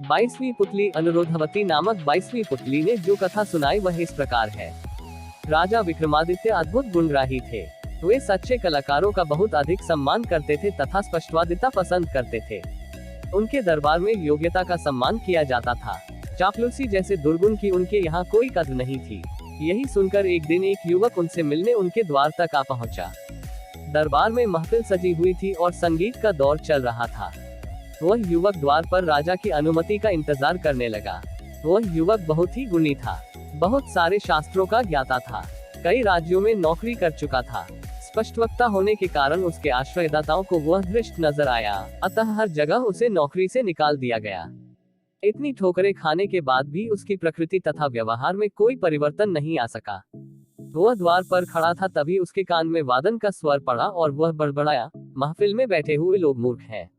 22वीं पुतली। अनुरोधवती नामक 22वीं पुतली ने जो कथा सुनाई वह इस प्रकार है। राजा विक्रमादित्य अद्भुत गुणग्राही थे। वे सच्चे कलाकारों का बहुत अधिक सम्मान करते थे तथा स्पष्टवादिता पसंद करते थे। उनके दरबार में योग्यता का सम्मान किया जाता था। चापलूसी जैसे दुर्गुण की उनके यहाँ कोई कद्र नहीं थी। यही सुनकर एक दिन एक युवक उनसे मिलने उनके द्वार तक आ पहुंचा। दरबार में महफिल सजी हुई थी और संगीत का दौर चल रहा था। वह युवक द्वार पर राजा की अनुमति का इंतजार करने लगा। वह युवक बहुत ही गुणी था। बहुत सारे शास्त्रों का ज्ञाता था। कई राज्यों में नौकरी कर चुका था। स्पष्ट वक्ता होने के कारण उसके आश्रयदाताओं को वह धृष्ट नजर आया, अतः हर जगह उसे नौकरी से निकाल दिया गया। इतनी ठोकरें खाने के बाद भी उसकी प्रकृति तथा व्यवहार में कोई परिवर्तन नहीं आ सका। वह द्वार पर खड़ा था, तभी उसके कान में वादन का स्वर पड़ा और वह बड़बड़ाया, महफिल में बैठे हुए लोग मूर्ख हैं।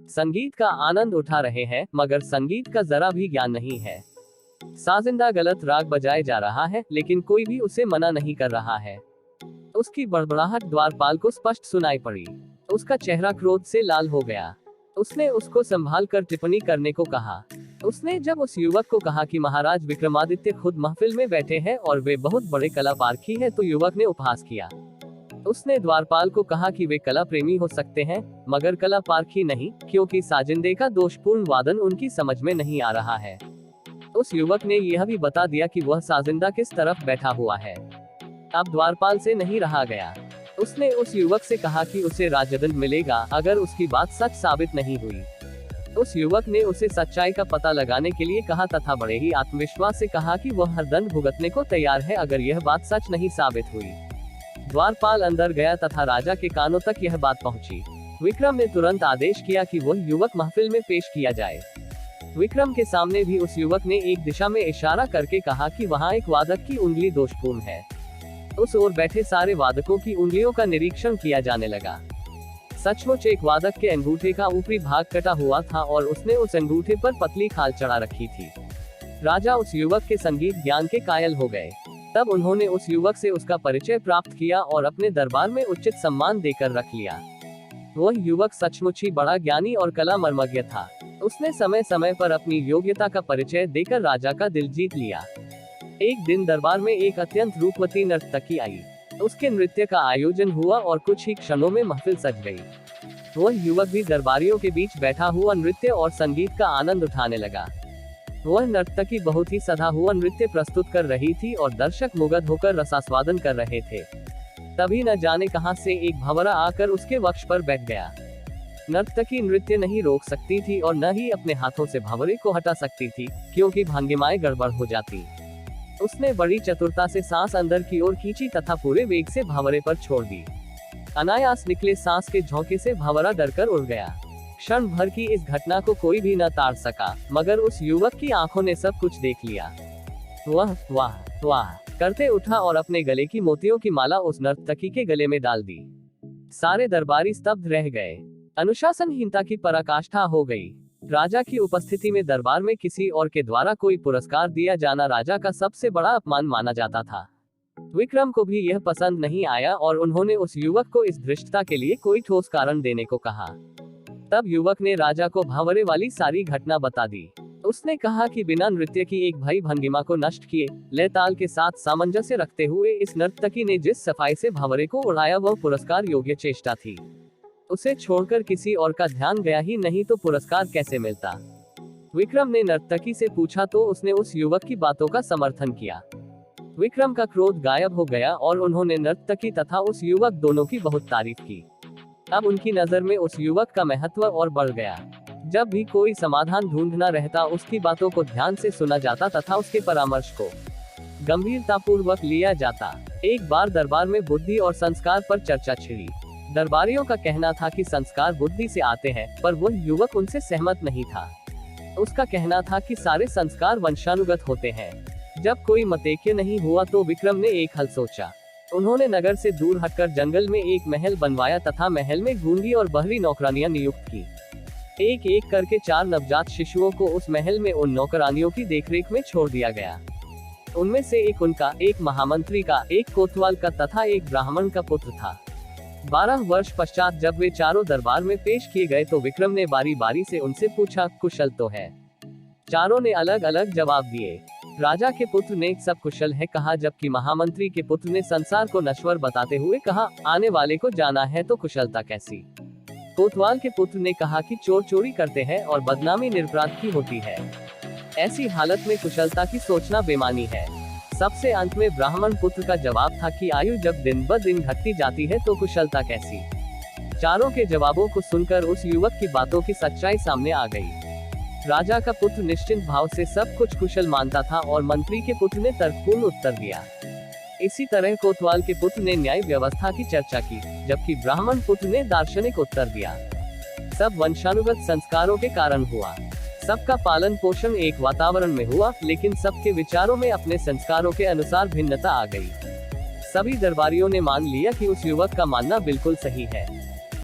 संगीत का आनंद उठा रहे हैं, मगर संगीत का जरा भी ज्ञान नहीं है। साजिंदा गलत राग बजाए जा रहा है, लेकिन कोई भी उसे मना नहीं कर रहा है। उसकी बड़बड़ाहट द्वारपाल को स्पष्ट सुनाई पड़ी। उसका चेहरा क्रोध से लाल हो गया। उसने उसको संभाल कर टिप्पणी करने को कहा। उसने जब उस युवक को कहा कि महाराज विक्रमादित्य खुद महफिल में बैठे हैं और वे बहुत बड़े कला पारखी हैं, तो युवक ने उपहास किया। उसने द्वारपाल को कहा कि वे कला प्रेमी हो सकते हैं, मगर कला पारखी नहीं, क्योंकि साजिंदे का दोषपूर्ण वादन उनकी समझ में नहीं आ रहा है। उस युवक ने यह भी बता दिया कि वह साजिंदा किस तरफ बैठा हुआ है। अब द्वारपाल से नहीं रहा गया। उसने उस युवक से कहा कि उसे राजदंड मिलेगा अगर उसकी बात सच साबित नहीं हुई। उस युवक ने उसे सच्चाई का पता लगाने के लिए कहा तथा बड़े ही आत्मविश्वास से कहा कि वह हर दंड भुगतने को तैयार है अगर यह बात सच नहीं साबित हुई। द्वारपाल अंदर गया तथा राजा के कानों तक यह बात पहुंची। विक्रम ने तुरंत आदेश किया कि वह युवक महफिल में पेश किया जाए। विक्रम के सामने भी उस युवक ने एक दिशा में इशारा करके कहा कि वहां एक वादक की उंगली दोषपूर्ण है। उस ओर बैठे सारे वादकों की उंगलियों का निरीक्षण किया जाने लगा। सचमुच एक वादक के अंगूठे का ऊपरी भाग कटा हुआ था और उसने उस अंगूठे पर पतली खाल चढ़ा रखी थी। राजा उस युवक के संगीत ज्ञान के कायल हो गए। तब उन्होंने उस युवक से उसका परिचय प्राप्त किया और अपने दरबार में उचित सम्मान देकर रख लिया। वह युवक सचमुच ही बड़ा ज्ञानी और कला मर्मज्ञ था। उसने समय समय पर अपनी योग्यता का परिचय देकर राजा का दिल जीत लिया। एक दिन दरबार में एक अत्यंत रूपवती नर्तकी आई। उसके नृत्य का आयोजन हुआ और कुछ ही क्षणों में महफिल सज गई। वह युवक भी दरबारियों के बीच बैठा हुआ नृत्य और संगीत का आनंद उठाने लगा। वह नर्तकी बहुत ही सधा हुआ नृत्य प्रस्तुत कर रही थी और दर्शक मुग्ध होकर रसास्वादन कर रहे थे। तभी न जाने कहां से एक भंवरा आकर उसके वक्ष पर बैठ गया। नर्तकी नृत्य नहीं रोक सकती थी और न ही अपने हाथों से भंवरे को हटा सकती थी, क्योंकि भंगिमाएं गड़बड़ हो जाती। उसने बड़ी चतुरता से सांस अंदर की ओर खींची तथा पूरे वेग से भंवरे पर छोड़ दी। अनायास निकले सांस के झोंके से भंवरा डरकर उड़ गया। क्षण भर की इस घटना को कोई भी न ताड़ सका, मगर उस युवक की आंखों ने सब कुछ देख लिया। वह वाह वाह करते उठा और अपने गले की मोतियों की माला उस नर्तकी के गले में डाल दी। सारे दरबारी स्तब्ध रह गए। अनुशासनहीनता की पराकाष्ठा हो गई। राजा की उपस्थिति में दरबार में किसी और के द्वारा कोई पुरस्कार दिया जाना राजा का सबसे बड़ा अपमान माना जाता था। विक्रम को भी यह पसंद नहीं आया और उन्होंने उस युवक को इस धृष्टता के लिए कोई ठोस कारण देने को कहा। तब युवक ने राजा को भंवरे वाली सारी घटना बता दी। उसने कहा कि बिना नृत्य की एक भई भंगिमा को नष्ट किए, लय ताल के साथ सामंजस्य रखते हुए इस नर्तकी ने जिस सफाई से भंवरे को उड़ाया वह पुरस्कार योग्य चेष्टा थी। उसे छोड़कर किसी और का ध्यान गया ही नहीं तो पुरस्कार कैसे मिलता। विक्रम ने नर्तकी से पूछा तो उसने उस युवक की बातों का समर्थन किया। विक्रम का क्रोध गायब हो गया और उन्होंने नर्तकी तथा उस युवक दोनों की बहुत तारीफ की। अब उनकी नजर में उस युवक का महत्व और बढ़ गया। जब भी कोई समाधान ढूंढना रहता उसकी बातों को ध्यान से सुना जाता तथा उसके परामर्श को गंभीरतापूर्वक लिया जाता। एक बार दरबार में बुद्धि और संस्कार पर चर्चा छिड़ी। दरबारियों का कहना था कि संस्कार बुद्धि से आते हैं, पर वह युवक उनसे सहमत नहीं था। उसका कहना था कि सारे संस्कार वंशानुगत होते हैं। जब कोई मतैक्य नहीं हुआ तो विक्रम ने एक हल सोचा। उन्होंने नगर से दूर हटकर जंगल में एक महल बनवाया तथा महल में गूंगी और बहरी नौकरानियां नियुक्त की। एक एक करके 4 नवजात शिशुओं को उस महल में उन नौकरानियों की देखरेख में छोड़ दिया गया। उनमें से एक उनका, एक महामंत्री का, एक कोतवाल का तथा एक ब्राह्मण का पुत्र था। 12 वर्ष पश्चात जब वे चारों दरबार में पेश किए गए तो विक्रम ने बारी बारी से उनसे पूछा, कुशल तो है? चारों ने अलग अलग जवाब दिए। राजा के पुत्र ने सब कुशल है कहा, जबकि महामंत्री के पुत्र ने संसार को नश्वर बताते हुए कहा, आने वाले को जाना है तो कुशलता कैसी। कोतवाल के पुत्र ने कहा कि चोर चोरी करते हैं और बदनामी निरपराध की होती है, ऐसी हालत में कुशलता की सोचना बेमानी है। सबसे अंत में ब्राह्मण पुत्र का जवाब था कि आयु जब दिन ब दिन घटती जाती है तो कुशलता कैसी। चारों के जवाबों को सुनकर उस युवक की बातों की सच्चाई सामने आ गई। राजा का पुत्र निश्चिंत भाव से सब कुछ कुशल मानता था और मंत्री के पुत्र ने तर्कपूर्ण उत्तर दिया। इसी तरह कोतवाल के पुत्र ने न्याय व्यवस्था की चर्चा की, जबकि ब्राह्मण पुत्र ने दार्शनिक उत्तर दिया। सब वंशानुगत संस्कारों के कारण हुआ। सबका पालन पोषण एक वातावरण में हुआ, लेकिन सबके विचारों में अपने संस्कारों के अनुसार भिन्नता आ गई। सभी दरबारियों ने मान लिया कि उस युवक का मानना बिल्कुल सही है।